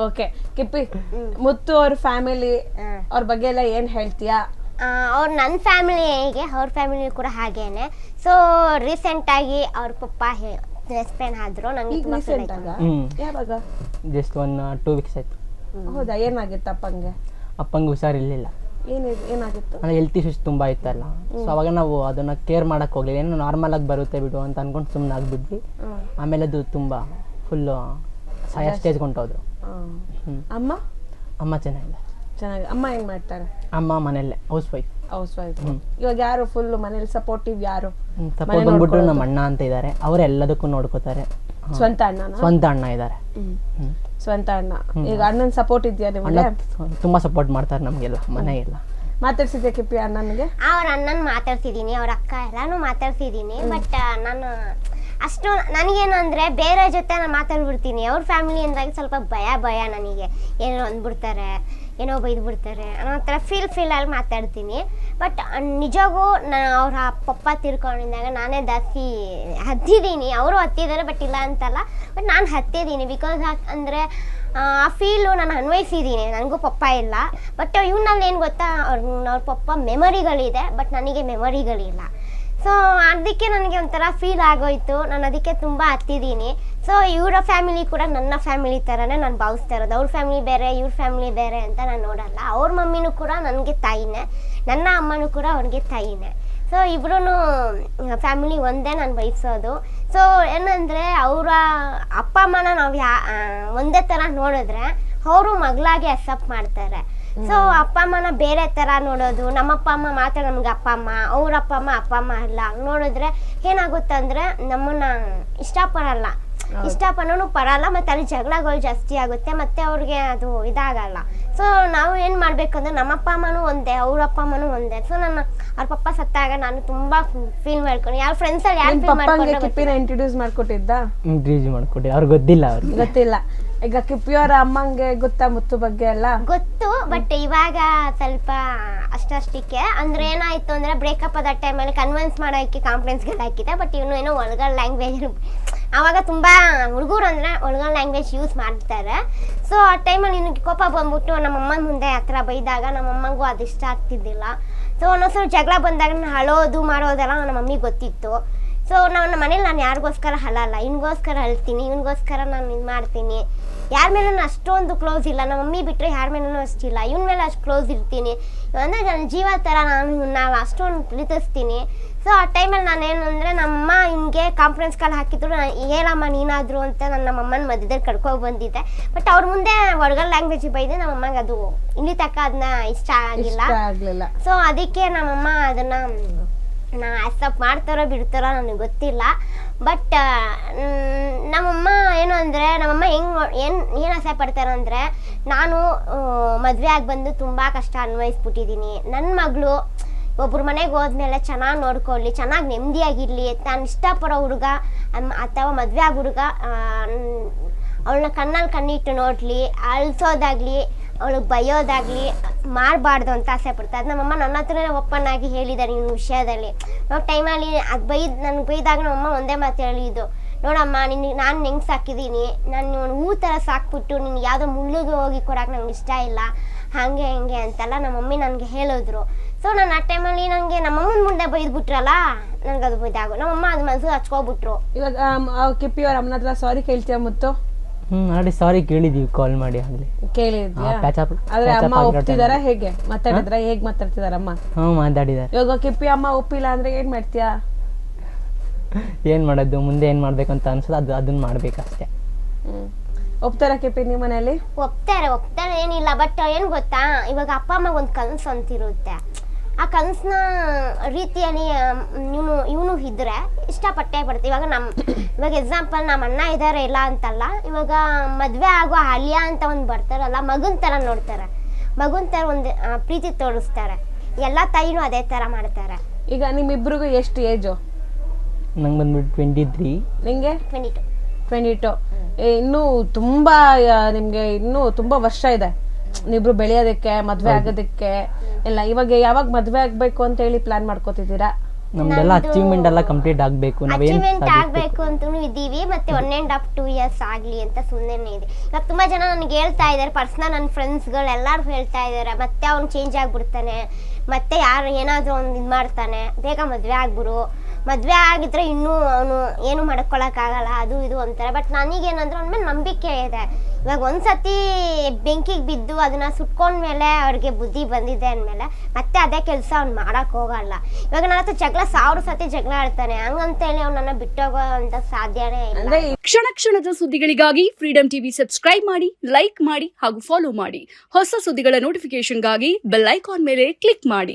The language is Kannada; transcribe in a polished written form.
ಓಕೆ ಕಿಪ್ಪಿ, ಮುತ್ತು ಅವ್ರ ಫ್ಯಾಮಿಲಿ ಅವ್ರ ಬಗ್ಗೆ ಎಲ್ಲ ಏನ್ ಹೇಳ್ತೀಯಾ? ಅವ್ರು ನನ್ನ ಫ್ಯಾಮಿಲಿ ಹೇಗೆ ಅವ್ರ ಫ್ಯಾಮಿಲಿ ಕೂಡ ಹಾಗೇನೆ. ಸೊ ರೀಸೆಂಟ್ ಆಗಿ ಅವ್ರ ಪಪ್ಪ ಎಕ್ಸ್ಪ್ಲೇನ್ ಆದ್ರು ನಂಗೆ ತುಂಬಾ ಫೀಲ್ ಆಯ್ತು. ಯಾವಾಗ? ಜಸ್ಟ್ 1-2 ವೀಕ್ಸ್ ಆಯ್ತು. ಹೌದಾ? ಏನಾಗಿತ್ತು ಅಪ್ಪಂಗೆ? ಅಪ್ಪಂಗೆ ಹುಷಾರಿರ್ಲಿಲ್ಲ. ಏನಾಗಿತ್ತು? ಅಂದರೆ ಹೆಲ್ತ್ ಇಶ್ಯೂಸ್ ತುಂಬ ಇತ್ತಲ್ಲ. ಸೊ ಅವಾಗ ನಾವು ಅದನ್ನು ಕೇರ್ ಮಾಡೋಕ್ಕೆ ಹೋಗಲಿಲ್ಲ. ಏನು ನಾರ್ಮಲ್ ಆಗಿ ಬರುತ್ತೆ ಬಿಡು ಅಂತ ಅಂದ್ಕೊಂಡು ಸುಮ್ಮನೆ ಆಗಿಬಿಟ್ವಿ. ಆಮೇಲೆ ಅದು ತುಂಬ ಫುಲ್ಲು ಸಾಯ ಸ್ಟೇಜ್ ಕೊಂಟೋದ್ರು. ಅಮ್ಮ ಚೆನ್ನಾಗಿದೆ. ಅಮ್ಮ ಹೆಂಗ್ ಮಾಡ್ತಾರೆ? ಅಮ್ಮ ಮನೆಯಲ್ಲೇ ಹೌಸ್ ವೈಫ್. ಇವಾಗ ಯಾರು ಫುಲ್ ಮನೇಲಿ ಸಪೋರ್ಟಿವ್? ಯಾರು ಸಪೋರ್ಟ್ ಬಂದ್ಬಿಟ್ಟು ನಮ್ಮ ಅಣ್ಣ ಅಂತ ಇದ್ದಾರೆ, ಅವ್ರು ಎಲ್ಲದಕ್ಕೂ ನೋಡ್ಕೋತಾರೆ. ಸ್ವಂತ ಅಣ್ಣ ಇದ್ದಾರೆ. ಸ್ವಂತ ಅಣ್ಣ. ಈಗ ಅಣ್ಣನ ಸಪೋರ್ಟ್ ಇದೆಯಾ ನಿಮಗೆ? ತುಂಬಾ ಸಪೋರ್ಟ್ ಮಾಡ್ತಾರೆ ನಮಗೆಲ್ಲ, ಮನೆಗೆಲ್ಲ. ಮಾತಾಡ್ಸಿದ್ಯಾ ಕಿಪ್ಪಿ ಅಣ್ಣನಿಗೆ? ಅವ್ರ ಅಣ್ಣನ ಮಾತಾಡ್ಸಿದೀನಿ, ಅವ್ರ ಅಕ್ಕ ಎಲ್ಲಾನು ಮಾತಾಡ್ಸಿದೀನಿ. ಬಟ್ ನಾನು ಅಷ್ಟು ನನಗೇನು ಅಂದರೆ ಬೇರೆ ಜೊತೆ ನಾನು ಮಾತಾಡ್ಬಿಡ್ತೀನಿ. ಅವ್ರ ಫ್ಯಾಮಿಲಿ ಅಂದಾಗ ಸ್ವಲ್ಪ ಭಯ ನನಗೆ. ಏನೋ ಅಂದ್ಬಿಡ್ತಾರೆ, ಏನೋ ಬೈದ್ಬಿಡ್ತಾರೆ ಅನ್ನೋ ಥರ ಫೀಲಲ್ಲಿ ಮಾತಾಡ್ತೀನಿ. ಬಟ್ ನಿಜವಾಗೂ ನಾನು ಅವ್ರ ಪಪ್ಪ ತಿರ್ಕೊಂಡಿದ್ದಾಗ ನಾನೇ ಜಾಸ್ತಿ ಹತ್ತಿದ್ದೀನಿ. ಅವರು ಹತ್ತಿದ್ದಾರೆ ಬಟ್ ಇಲ್ಲ ಅಂತಲ್ಲ, ಬಟ್ ನಾನು ಹತ್ತಿದ್ದೀನಿ. ಬಿಕಾಸ್ ಅಂದರೆ ಆ ಫೀಲು ನಾನು ಅನ್ವಯಿಸಿದ್ದೀನಿ. ನನಗೂ ಪಪ್ಪ ಇಲ್ಲ, ಬಟ್ ಇವನಲ್ಲಿ ಏನು ಗೊತ್ತಾ, ಅವ್ರ ಪಪ್ಪ ಮೆಮೊರಿಗಳಿದೆ, ಬಟ್ ನನಗೆ ಮೆಮೊರಿಗಳಿಲ್ಲ. ಸೊ ಅದಕ್ಕೆ ನನಗೆ ಒಂಥರ ಫೀಲ್ ಆಗೋಯ್ತು. ನಾನು ಅದಕ್ಕೆ ತುಂಬ ಹತ್ತಿದ್ದೀನಿ. ಸೊ ಇವರ ಫ್ಯಾಮಿಲಿ ಕೂಡ ನನ್ನ ಫ್ಯಾಮಿಲಿ ಥರನೇ ನಾನು ಭಾವಿಸ್ತಾ ಇರೋದು. ಅವ್ರ ಫ್ಯಾಮಿಲಿ ಬೇರೆ, ಇವ್ರ ಫ್ಯಾಮಿಲಿ ಬೇರೆ ಅಂತ ನಾನು ನೋಡಲ್ಲ. ಅವ್ರ ಮಮ್ಮಿನೂ ಕೂಡ ನನಗೆ ತಾಯಿನೇ, ನನ್ನ ಅಮ್ಮನೂ ಕೂಡ ಅವ್ರಿಗೆ ತಾಯಿನೇ. ಸೊ ಇಬ್ಬರೂ ಫ್ಯಾಮಿಲಿ ಒಂದೇ ನಾನು ಬಯಸೋದು. ಸೊ ಏನಂದರೆ ಅವರ ಅಪ್ಪ ಅಮ್ಮನ ನಾವು ಒಂದೇ ಥರ ನೋಡಿದ್ರೆ ಅವರು ಮಗಳಾಗಿ ಅಕ್ಸೆಪ್ಟ್ ಮಾಡ್ತಾರೆ. ಸೊ ಅಪ್ಪ ಅಮ್ಮನ ಬೇರೆ ಥರ ನೋಡೋದು, ನಮ್ಮ ಅಪ್ಪ ಅಮ್ಮ ಮಾತ್ರ ನಮ್ಗೆ ಅಪ್ಪ ಅಮ್ಮ, ಅವ್ರ ಅಪ್ಪ ಅಮ್ಮ ಅಲ್ಲ ನೋಡಿದ್ರೆ ಏನಾಗುತ್ತೆ ಅಂದರೆ ನಮ್ಮನ್ನ ಇಷ್ಟಪಡೋನು ಪರಲ್ಲ, ಮತ್ತು ಅಲ್ಲಿ ಜಗಳಗಳು ಜಾಸ್ತಿ ಆಗುತ್ತೆ, ಮತ್ತು ಅವ್ರಿಗೆ ಅದು ಇದಾಗಲ್ಲ. ಸೊ ನಾವು ಏನು ಮಾಡಬೇಕಂದ್ರೆ ನಮ್ಮ ಅಪ್ಪ ಅಮ್ಮನೂ ಒಂದೇ, ಅವ್ರ ಅಪ್ಪ ಅಮ್ಮನೂ ಒಂದೇ. ಸೊ ನನ್ನ ಅವ್ರ ಪಪ್ಪ ಸತ್ತಾಗ ನಾನು ತುಂಬಾ ಫೀಲ್ ಮಾಡ್ಕೊಂಡು, ಯಾರು ಫ್ರೆಂಡ್ಸಲ್ಲಿ ಯಾರು ಫೀಲ್ ಮಾಡ್ಕೊಂಡು ಕಿಪ್ಪಿನ ಇಂಟ್ರೊಡ್ಯೂಸ್ ಮಾಡ್ಕೊಟ್ಟಿದ್ದ? ಅವ್ರಿಗೆ ಗೊತ್ತಿಲ್ಲ. ಈಗ ಕಿಪ್ಪಿಯವರ ಅಮ್ಮಂಗೆ ಗೊತ್ತಾ ಮುತ್ತು ಬಗ್ಗೆ ಎಲ್ಲ? ಗೊತ್ತು, ಬಟ್ ಇವಾಗ ಸ್ವಲ್ಪ ಅಷ್ಟಕ್ಕೆ. ಅಂದ್ರೆ ಏನಾಯ್ತು ಅಂದ್ರೆ ಬ್ರೇಕಪ್ ಆದ ಟೈಮಲ್ಲಿ ಕನ್ವಿನ್ಸ್ ಮಾಡೋಕ್ಕೆ ಕಾನ್ಫಿಡೆನ್ಸ್ಗಳು ಹಾಕಿದೆ. ಬಟ್ ಇವನು ಏನೋ ಒಳಗಡೆ ಲ್ಯಾಂಗ್ವೇಜ್, ಆವಾಗ ತುಂಬಾ ಹುಡುಗರು ಅಂದ್ರೆ ಒಳಗಡೆ ಲ್ಯಾಂಗ್ವೇಜ್ ಯೂಸ್ ಮಾಡ್ತಾರೆ. ಸೊ ಆ ಟೈಮಲ್ಲಿ ಇವನಿಗೆ ಕೋಪ ಬಂದ್ಬಿಟ್ಟು ನಮ್ಮಮ್ಮನ ಮುಂದೆ ಹತ್ರ ಬೈದಾಗ ನಮ್ಮಮ್ಮಂಗೂ ಅದು ಇಷ್ಟ ಆಗ್ತಿದ್ದಿಲ್ಲ. ಸೊ ಒಂದೊಂದ್ಸಲ ಜಗಳ ಬಂದಾಗ ನಾನು ಅಳೋದು ಮಾಡೋದೆಲ್ಲ ನಮ್ಮ ಮಮ್ಮಿಗೆ ಗೊತ್ತಿತ್ತು. ಸೊ ನಮ್ಮ ಮನೇಲಿ ನಾನು ಯಾರಿಗೋಸ್ಕರ ಅಳಲ್ಲ, ಇವನಿಗೋಸ್ಕರ ಅಳ್ತೀನಿ, ಇವನಿಗೋಸ್ಕರ ನಾನು ಇದು ಮಾಡ್ತೀನಿ. ಯಾರ ಮೇಲೆ ನಾನು ಅಷ್ಟೊಂದು ಕ್ಲೋಸ್ ಇಲ್ಲ, ನಮ್ಮ ಮಮ್ಮಿ ಬಿಟ್ಟರೆ ಯಾರ ಮೇಲೂ ಅಷ್ಟಿಲ್ಲ, ಇವನ ಮೇಲೆ ಅಷ್ಟು ಕ್ಲೋಸ್ ಇರ್ತೀನಿ. ಅಂದರೆ ನನ್ನ ಜೀವ ಥರ ನಾವು ಅಷ್ಟೊಂದು ಪ್ರೀತಿಸ್ತೀನಿ. ಸೊ ಆ ಟೈಮಲ್ಲಿ ನಾನೇನು ಅಂದರೆ ನಮ್ಮಮ್ಮ ಹಿಂಗೆ ಕಾನ್ಫಿಡೆನ್ಸ್ಗಳು ಹಾಕಿದ್ರು, ನಾನು ಹೇಳಮ್ಮ ನೀನಾದರೂ ಅಂತ ನಮ್ಮಮ್ಮನ ಮಧ್ಯದಲ್ಲಿ ಕರ್ಕೊಂಡು ಬಂದಿದ್ದೆ. ಬಟ್ ಅವ್ರ ಮುಂದೆ ಒಳಗಡೆ ಲ್ಯಾಂಗ್ವೇಜ್ ಬೈದೆ ನಮ್ಮಮ್ಮಗೆ ಅದು ಇಲ್ಲಿ ತಕ್ಕ ಅದನ್ನ ಇಷ್ಟ ಆಗಿಲ್ಲ. ಸೊ ಅದಕ್ಕೆ ನಮ್ಮಮ್ಮ ಅದನ್ನು ಅಕ್ಸೆಪ್ಟ್ ಮಾಡ್ತಾರೋ ಬಿಡ್ತಾರೋ ನನಗೆ ಗೊತ್ತಿಲ್ಲ. ಬಟ್ ನಮ್ಮಮ್ಮ ಏನು ಅಂದರೆ ನಮ್ಮಮ್ಮ ಏನು ಆಸೆ ಪಡ್ತಾರೆ ಅಂದರೆ, ನಾನು ಮದುವೆ ಆಗಿ ಬಂದು ತುಂಬ ಕಷ್ಟ ಅನ್ವಯಿಸ್ಬಿಟ್ಟಿದ್ದೀನಿ. ನನ್ನ ಮಗಳು ಒಬ್ಬರ ಮನೆಗೆ ಹೋದ್ಮೇಲೆ ಚೆನ್ನಾಗಿ ನೋಡ್ಕೊಳ್ಳಿ, ಚೆನ್ನಾಗಿ ನೆಮ್ಮದಿಯಾಗಿರಲಿ, ನಾನು ಇಷ್ಟಪಡೋ ಹುಡುಗ ಅಥವಾ ಮದುವೆ ಆಗೋ ಹುಡುಗ ಅವಳನ್ನ ಕಣ್ಣಲ್ಲಿ ಕಣ್ಣಿಟ್ಟು ನೋಡಲಿ, ಅಳಿಸೋದಾಗಲಿ ಅವಳಿಗೆ ಬೈಯೋದಾಗಲಿ ಮಾಡಬಾರ್ದು ಅಂತ ಆಸೆ ಪಡ್ತಾರೆ. ಅದು ನಮ್ಮಮ್ಮ ನನ್ನ ಹತ್ರನೇ ಓಪನ್ ಆಗಿ ಹೇಳಿದ್ದಾರೆ ಈ ವಿಷಯದಲ್ಲಿ. ನಾವು ಟೈಮಲ್ಲಿ ಅದು ನನಗೆ ಬೈದಾಗ ನಮ್ಮಮ್ಮ ಒಂದೇ ಮಾತು ಹೇಳಿದ್ದು, ನೋಡಮ್ಮ ನಾನು ಹೆಂಗೆ ಸಾಕಿದ್ದೀನಿ, ನಾನು ಹೂ ಥರ ಸಾಕ್ಬಿಟ್ಟು ನಿನ್ಗೆ ಯಾವುದೋ ಮುಳ್ಳಿಗೆ ಹೋಗಿ ಕೊಡೋಕೆ ನಂಗೆ ಇಷ್ಟ ಇಲ್ಲ, ಹಾಗೆ ಹೆಂಗೆ ಅಂತೆಲ್ಲ ನಮ್ಮ ಮಮ್ಮಿ ನನಗೆ ಹೇಳಿದ್ರು. ಸೊ ನಾನು ಆ ಟೈಮಲ್ಲಿ ನನಗೆ ನಮ್ಮಮ್ಮನ ಮುಂದೆ ಬೈದ್ಬಿಟ್ರಲ್ಲ, ನನಗೆ ಅದು ಇದಾಗು. ನಮ್ಮಮ್ಮ ಅದು ಮನಸ್ಸು ಹಚ್ಕೊಬಿಟ್ರು. ಇವಾಗ ಕಿಪ್ಪಿಯವರ ಅಮ್ಮನ ಹತ್ರ ಸಾರಿ ಕೇಳ್ತೀಯ ಮುತ್ತು? ನೋಡಿ ಸಾರಿ ಕೇಳಿದೀವಿ, ಕಾಲ್ ಮಾಡಿ ಆಗಲಿ ಕೇಳಿದ್ಯಾ? ಆದ್ರೆ ಅಮ್ಮ ಒಪ್ತಿದಾರ? ಹೇಗೆ ಮಾತಾಡಿದ್ರ? ಹೇಗ್ ಮಾತಾಡ್ತಿದಾರ ಅಮ್ಮ? ಮಾತಾಡಿದಾರೆ. ಇವಾಗ ಕಿಪ್ಪಿ ಅಮ್ಮ ಒಪ್ಪಿಲ್ಲ ಅಂದ್ರೆ ಏನ್ ಮಾಡ್ತೀಯಾ? ಏನ್ ಮಾಡೋದು, ಮುಂದೆ ಏನ್ ಮಾಡ್ಬೇಕಂತ ಅನ್ಸೋದು ಅದನ್ನ ಮಾಡ್ಬೇಕಷ್ಟೇ. ಒಪ್ತಾರ ಕಿಪ್ಪಿ ನಿಮ್ಮ ಮನೇಲಿ? ಒಪ್ತಾರೆ ಏನಿಲ್ಲ. ಬಟ್ ಏನ್ ಗೊತ್ತಾ, ಇವಾಗ ಅಪ್ಪ ಅಮ್ಮಗ ಒಂದು ಕನಸು ಅಂತಿರುತ್ತೆ. ಆ ಕನಸನ್ನ ರೀತಿಯಲ್ಲಿ ಇವನು ಇದ್ರೆ ಇಷ್ಟಪಟ್ಟೇ ಪಡ್ತೀವಿ. ಇವಾಗ ಎಕ್ಸಾಂಪಲ್ ನಮ್ಮ ಅಣ್ಣ ಇದ್ದಾರೆ ಇಲ್ಲ ಅಂತಲ್ಲ, ಇವಾಗ ಮದುವೆ ಆಗೋ ಅಳಿಯ ಅಂತ ಒಂದು ಬರ್ತಾರಲ್ಲ, ಮಗನ ಥರ ನೋಡ್ತಾರೆ, ಮಗನ ಥರ ಒಂದು ಪ್ರೀತಿ ತೋರಿಸ್ತಾರೆ. ಎಲ್ಲ ತಾಯಿನೂ ಅದೇ ಥರ ಮಾಡ್ತಾರೆ. ಈಗ ನಿಮ್ಮಿಬ್ರಿಗೂ ಎಷ್ಟು ಏಜು? ನಂಗೆ ಬಂದ್ಬಿಟ್ಟು 23. ನಿಂಗೆ? 22. ಇನ್ನೂ ತುಂಬಾ ನಿಮ್ಗೆ ಇನ್ನೂ ತುಂಬಾ ವರ್ಷ ಇದೆ ನೀವಿಬ್ರು ಬೆಳೆಯೋದಕ್ಕೆ, ಮದ್ವೆ ಆಗೋದಕ್ಕೆ ಎಲ್ಲ. ಇವಾಗ ಯಾವಾಗ ಮದ್ವೆ ಆಗ್ಬೇಕು ಅಂತ ಹೇಳಿ ಪ್ಲಾನ್ ಮಾಡ್ಕೋತಿದ್ದೀರಾ? ನಮ್ದೆಲ್ಲ ಅಚೀವ್ಮೆಂಟ್ ಎಲ್ಲ ಕಂಪ್ಲೀಟ್ ಆಗಬೇಕು, ನಾವೇನು ಅಚೀವ್ಮೆಂಟ್ ಆಗ್ಬೇಕು ಅಂತೂ ಇದ್ದೀವಿ. ಮತ್ತೆ 1.5 years ಆಗ್ಲಿ ಅಂತ ಸುಮ್ಮನೆ ಇದೆ. ಇವಾಗ ತುಂಬಾ ಜನ ನನಗೆ ಹೇಳ್ತಾ ಇದ್ದಾರೆ, ಪರ್ಸನಲ್ ನನ್ನ ಫ್ರೆಂಡ್ಸ್ಗಳು ಎಲ್ಲರೂ ಹೇಳ್ತಾ ಇದ್ದಾರೆ, ಮತ್ತೆ ಅವ್ನು ಚೇಂಜ್ ಆಗ್ಬಿಡ್ತಾನೆ, ಮತ್ತೆ ಯಾರು ಏನಾದರೂ ಒಂದು ಇದು ಮಾಡ್ತಾನೆ, ಬೇಗ ಮದುವೆ ಆಗ್ಬಿಡು, ಮದುವೆ ಆಗಿದ್ರೆ ಇನ್ನೂ ಅವನು ಏನು ಮಾಡ್ಕೊಳಕ್ಕಾಗಲ್ಲ ಅದು ಇದು ಅಂತಾರೆ. ಬಟ್ ನನಗೇನಂದ್ರೆ ಅವನ ಮೇಲೆ ನಂಬಿಕೆ ಇದೆ. ಇವಾಗ ಒಂದ್ಸತಿ ಬೆಂಕಿಗೆ ಬಿದ್ದು ಅದನ್ನ ಸುಟ್ಕೊಂಡ್ಮೇಲೆ ಅವ್ರಿಗೆ ಬುದ್ಧಿ ಬಂದಿದೆ ಅಂದಮೇಲೆ ಮತ್ತೆ ಅದೇ ಕೆಲಸ ಅವ್ನು ಮಾಡಕ್ ಹೋಗಲ್ಲ. ಇವಾಗ ನನ್ನ ಹತ್ರ ಜಗಳ 1000 ಸತಿ ಜಗಳ ಆಡ್ತಾನೆ, ಹಂಗಂತೇಳಿ ಅವ್ನನ್ನ ಬಿಟ್ಟೋಗೋ ಅಂತ ಸಾಧ್ಯನೇ ಇಲ್ಲ. ಕ್ಷಣ ಕ್ಷಣದ ಸುದ್ದಿಗಳಿಗಾಗಿ ಫ್ರೀಡಂ ಟಿವಿ ಸಬ್ಸ್ಕ್ರೈಬ್ ಮಾಡಿ, ಲೈಕ್ ಮಾಡಿ ಹಾಗೂ ಫಾಲೋ ಮಾಡಿ. ಹೊಸ ಸುದ್ದಿಗಳ ನೋಟಿಫಿಕೇಶನ್ಗಾಗಿ ಬೆಲ್ ಐಕಾನ್ ಮೇಲೆ ಕ್ಲಿಕ್ ಮಾಡಿ.